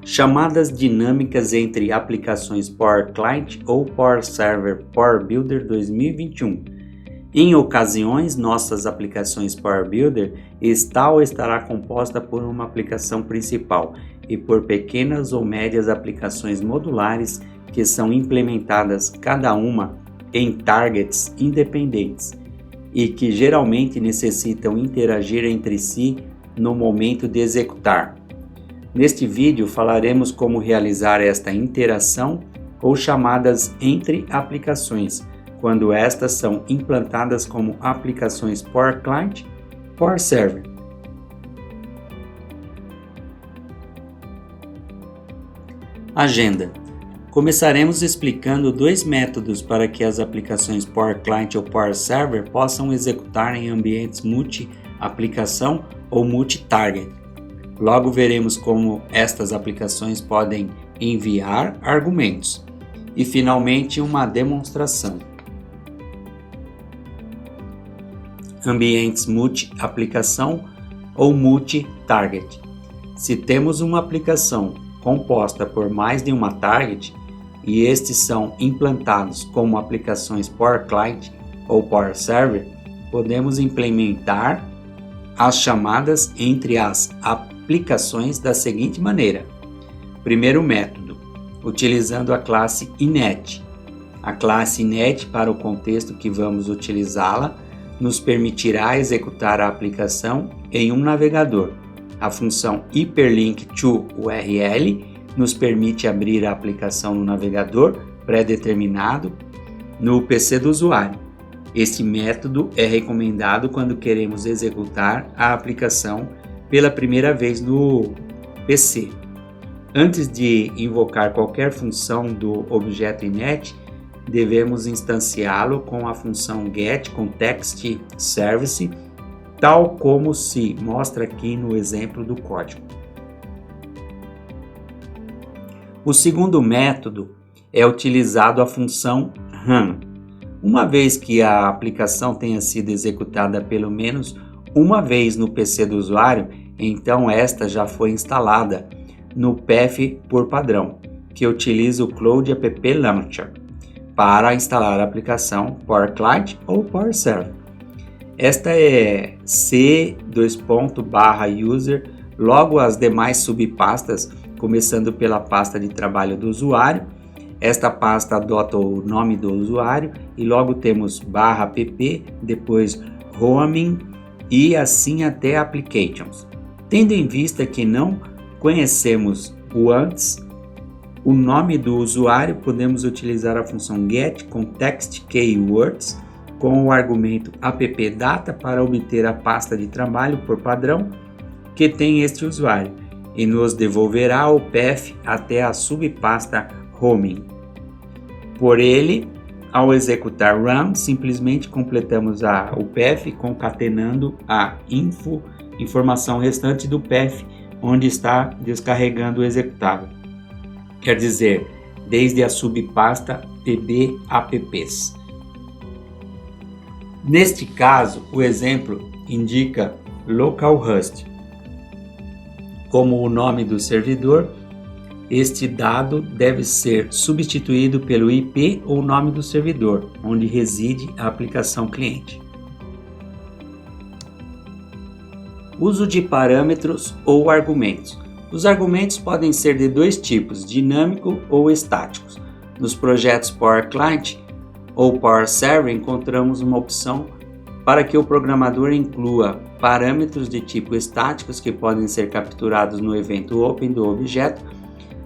Chamadas dinâmicas entre aplicações Power Client ou Power Server Power Builder 2021. Em ocasiões, nossas aplicações Power Builder está ou estará composta por uma aplicação principal e por pequenas ou médias aplicações modulares que são implementadas cada uma em targets independentes e que geralmente necessitam interagir entre si no momento de executar. Neste vídeo falaremos como realizar esta interação ou chamadas entre aplicações, quando estas são implantadas como aplicações Power Client, Power Server. Agenda. Começaremos explicando dois métodos para que as aplicações Power Client ou Power Server possam executar em ambientes multi-aplicação ou multi-target. Logo veremos como estas aplicações podem enviar argumentos. E finalmente uma demonstração. Ambientes multi-aplicação ou multi-target. Se temos uma aplicação composta por mais de uma target e estes são implantados como aplicações Power Client ou Power Server, podemos implementar as chamadas entre as aplicações da seguinte maneira. Primeiro método, utilizando a classe init. A classe init, para o contexto que vamos utilizá-la, nos permitirá executar a aplicação em um navegador. A função hyperlink to URL nos permite abrir a aplicação no navegador pré-determinado no PC do usuário. Este método é recomendado quando queremos executar a aplicação pela primeira vez no PC. Antes de invocar qualquer função do objeto init, devemos instanciá-lo com a função getContextService, tal como se mostra aqui no exemplo do código. O segundo método é utilizado a função run. Uma vez que a aplicação tenha sido executada pelo menos uma vez no PC do usuário, então esta já foi instalada no path por padrão, que utiliza o Cloud App Launcher para instalar a aplicação Power Client ou Power Server. Esta é c:/user, logo as demais subpastas, começando pela pasta de trabalho do usuário. Esta pasta adota o nome do usuário e logo temos /app, depois roaming e assim até applications. Tendo em vista que não conhecemos o antes, o nome do usuário, podemos utilizar a função getContextKeywords com o argumento appdata para obter a pasta de trabalho por padrão que tem este usuário e nos devolverá o path até a subpasta roaming. Por ele, ao executar run, simplesmente completamos o path concatenando a informação restante do path onde está descarregando o executável. Quer dizer, desde a subpasta pbapps. Neste caso, o exemplo indica localhost como o nome do servidor. Este dado deve ser substituído pelo IP ou nome do servidor, onde reside a aplicação cliente. Uso de parâmetros ou argumentos. Os argumentos podem ser de dois tipos, dinâmico ou estáticos. Nos projetos Power Client ou Power Server encontramos uma opção para que o programador inclua parâmetros de tipo estáticos que podem ser capturados no evento open do objeto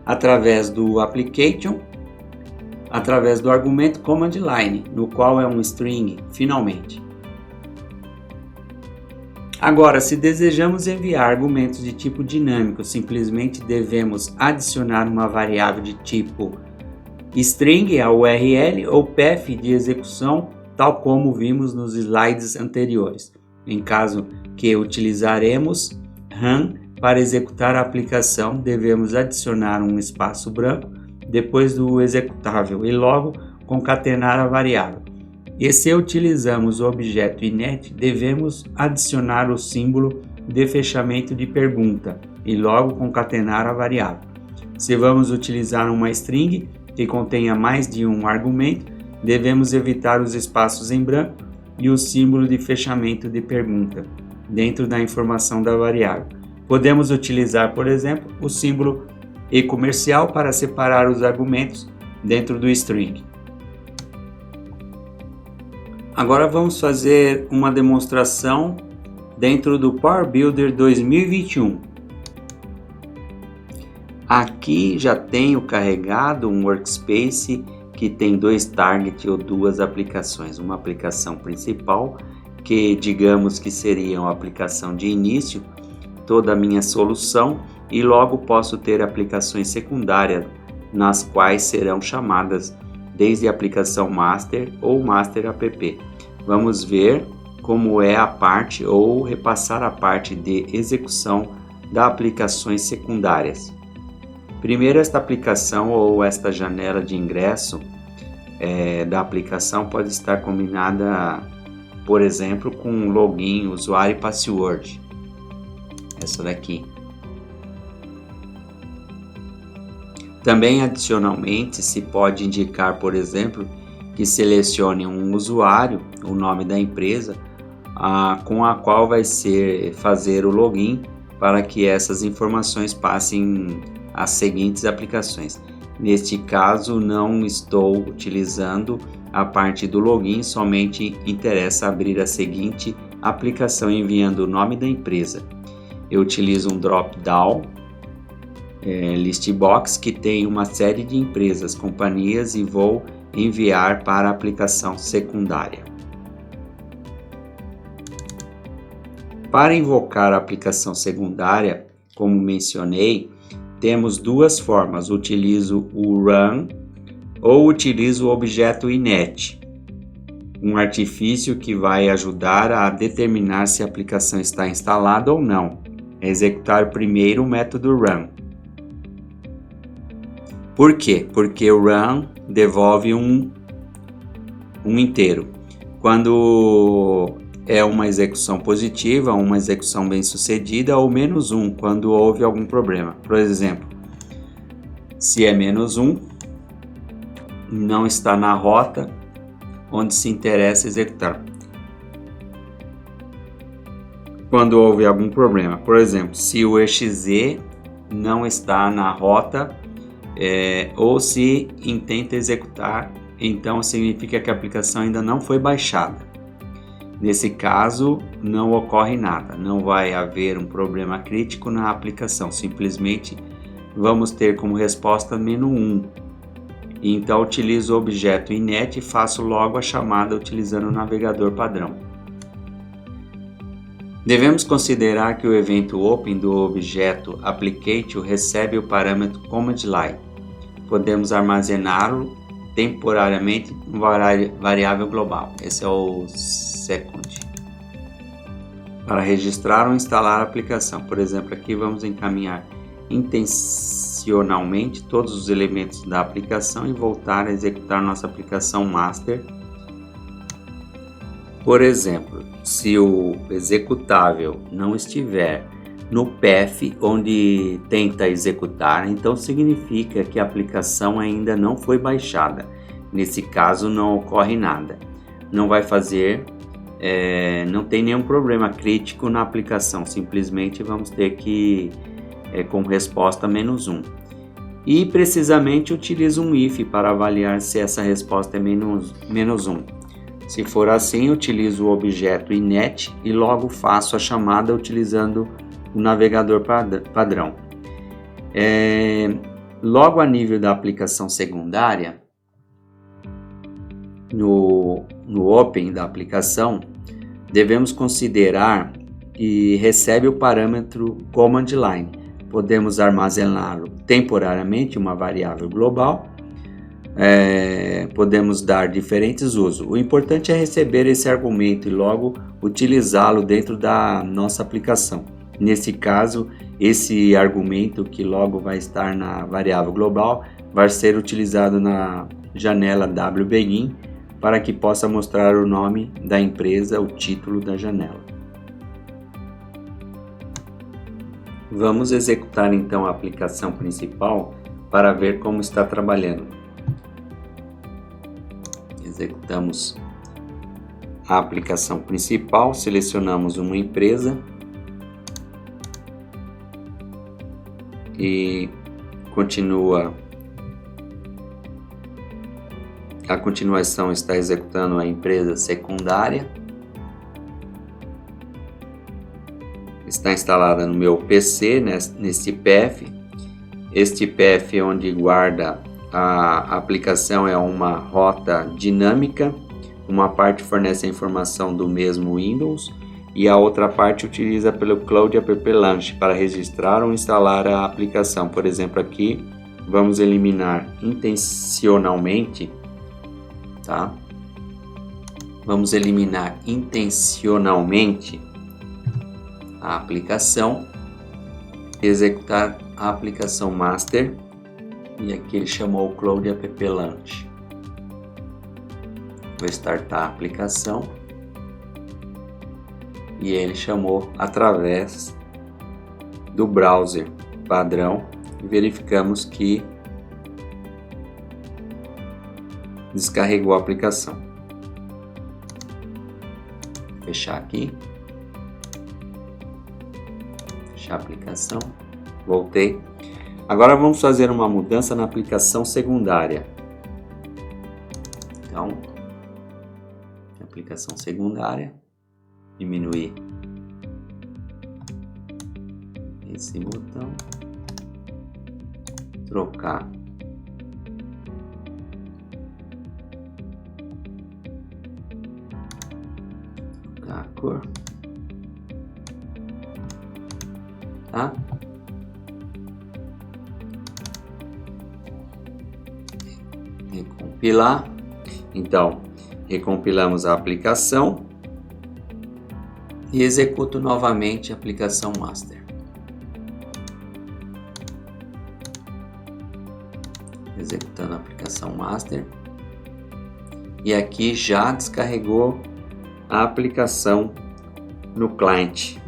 através do application, através do argumento command line, no qual é um string, finalmente. Agora, se desejamos enviar argumentos de tipo dinâmico, simplesmente devemos adicionar uma variável de tipo string a URL ou path de execução, tal como vimos nos slides anteriores. Em caso que utilizaremos run para executar a aplicação, devemos adicionar um espaço branco depois do executável e logo concatenar a variável. E se utilizamos o objeto init, devemos adicionar o símbolo de fechamento de pergunta e logo concatenar a variável. Se vamos utilizar uma string que contenha mais de um argumento, devemos evitar os espaços em branco e o símbolo de fechamento de pergunta dentro da informação da variável. Podemos utilizar, por exemplo, o símbolo e-comercial para separar os argumentos dentro do string. Agora vamos fazer uma demonstração dentro do Power Builder 2021. Aqui já tenho carregado um workspace que tem dois targets ou duas aplicações. Uma aplicação principal, que digamos que seria uma aplicação de início, toda a minha solução, e logo posso ter aplicações secundárias, nas quais serão chamadas desde a aplicação master ou master app. Vamos ver como é a parte ou repassar a parte de execução das aplicações secundárias. Primeiro, esta aplicação ou esta janela de ingresso da aplicação pode estar combinada, por exemplo, com login, usuário e password. Essa daqui. Também, adicionalmente, se pode indicar, por exemplo, que selecione um usuário, o nome da empresa, com a qual vai fazer o login para que essas informações passem às seguintes aplicações. Neste caso, não estou utilizando a parte do login, somente interessa abrir a seguinte aplicação enviando o nome da empresa. Eu utilizo um drop-down list box que tem uma série de empresas, companhias, e vou enviar para a aplicação secundária. Para invocar a aplicação secundária, como mencionei, temos duas formas: utilizo o run ou utilizo o objeto init, um artifício que vai ajudar a determinar se a aplicação está instalada ou não. É executar primeiro o método run. Por quê? Porque o run devolve um inteiro. Quando é uma execução positiva, uma execução bem sucedida, ou -1 quando houve algum problema. Por exemplo, se é -1, não está na rota onde se interessa executar. Quando houve algum problema, por exemplo, se o exe não está na rota ou se intenta executar, então significa que a aplicação ainda não foi baixada. Nesse caso, não ocorre nada, não vai haver um problema crítico na aplicação, simplesmente vamos ter como resposta -1. Então, utilizo o objeto init e faço logo a chamada utilizando o navegador padrão. Devemos considerar que o evento open do objeto applicate recebe o parâmetro command line. Podemos armazená-lo temporariamente em variável global. Esse é o second. Para registrar ou instalar a aplicação. Por exemplo, aqui vamos encaminhar intencionalmente todos os elementos da aplicação e voltar a executar nossa aplicação master. Por exemplo, se o executável não estiver no path onde tenta executar, então significa que a aplicação ainda não foi baixada. Nesse caso, não ocorre nada. Não vai fazer, não tem nenhum problema crítico na aplicação. Simplesmente vamos ter que, como resposta, -1. E precisamente utilizo um if para avaliar se essa resposta é -1. Se for assim, utilizo o objeto init e logo faço a chamada utilizando o navegador padrão. Logo a nível da aplicação secundária, no open da aplicação, devemos considerar que recebe o parâmetro command line. Podemos armazená-lo temporariamente, uma variável global. Podemos dar diferentes usos. O importante é receber esse argumento e logo utilizá-lo dentro da nossa aplicação. Nesse caso, esse argumento que logo vai estar na variável global vai ser utilizado na janela wbegin para que possa mostrar o nome da empresa, o título da janela. Vamos executar então a aplicação principal para ver como está trabalhando. Executamos a aplicação principal, selecionamos uma empresa e a continuação está executando a empresa secundária. Está instalada no meu PC, neste path. Este path onde guarda a aplicação é uma rota dinâmica. Uma parte fornece a informação do mesmo Windows e a outra parte utiliza pelo Cloud App Launch para registrar ou instalar a aplicação. Por exemplo, aqui vamos eliminar intencionalmente, tá? Vamos eliminar intencionalmente a aplicação, executar a aplicação master, e aqui ele chamou o Cloud App Launch. Vou startar a aplicação e ele chamou através do browser padrão e verificamos que descarregou a aplicação. Fechar aqui. Fechar a aplicação. Voltei. Agora vamos fazer uma mudança na aplicação secundária. Então, aplicação secundária, diminuir esse botão, trocar a cor, tá? Recompilar. Então, recompilamos a aplicação e executo novamente a aplicação master. Executando a aplicação master. E aqui já descarregou a aplicação no cliente.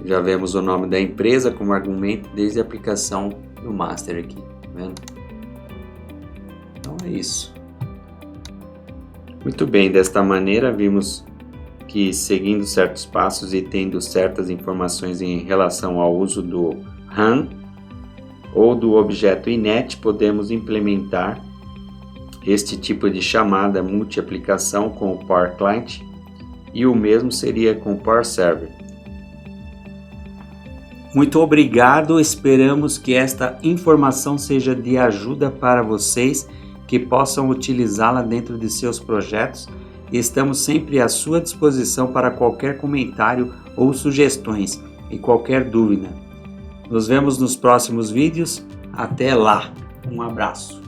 Já vemos o nome da empresa como argumento desde a aplicação do master aqui, tá vendo? Então é isso. Muito bem, desta maneira vimos que seguindo certos passos e tendo certas informações em relação ao uso do RAM ou do objeto init, podemos implementar este tipo de chamada multi-aplicação com o Power Client, e o mesmo seria com o Power Server. Muito obrigado, esperamos que esta informação seja de ajuda para vocês, que possam utilizá-la dentro de seus projetos, e estamos sempre à sua disposição para qualquer comentário ou sugestões e qualquer dúvida. Nos vemos nos próximos vídeos, até lá, um abraço.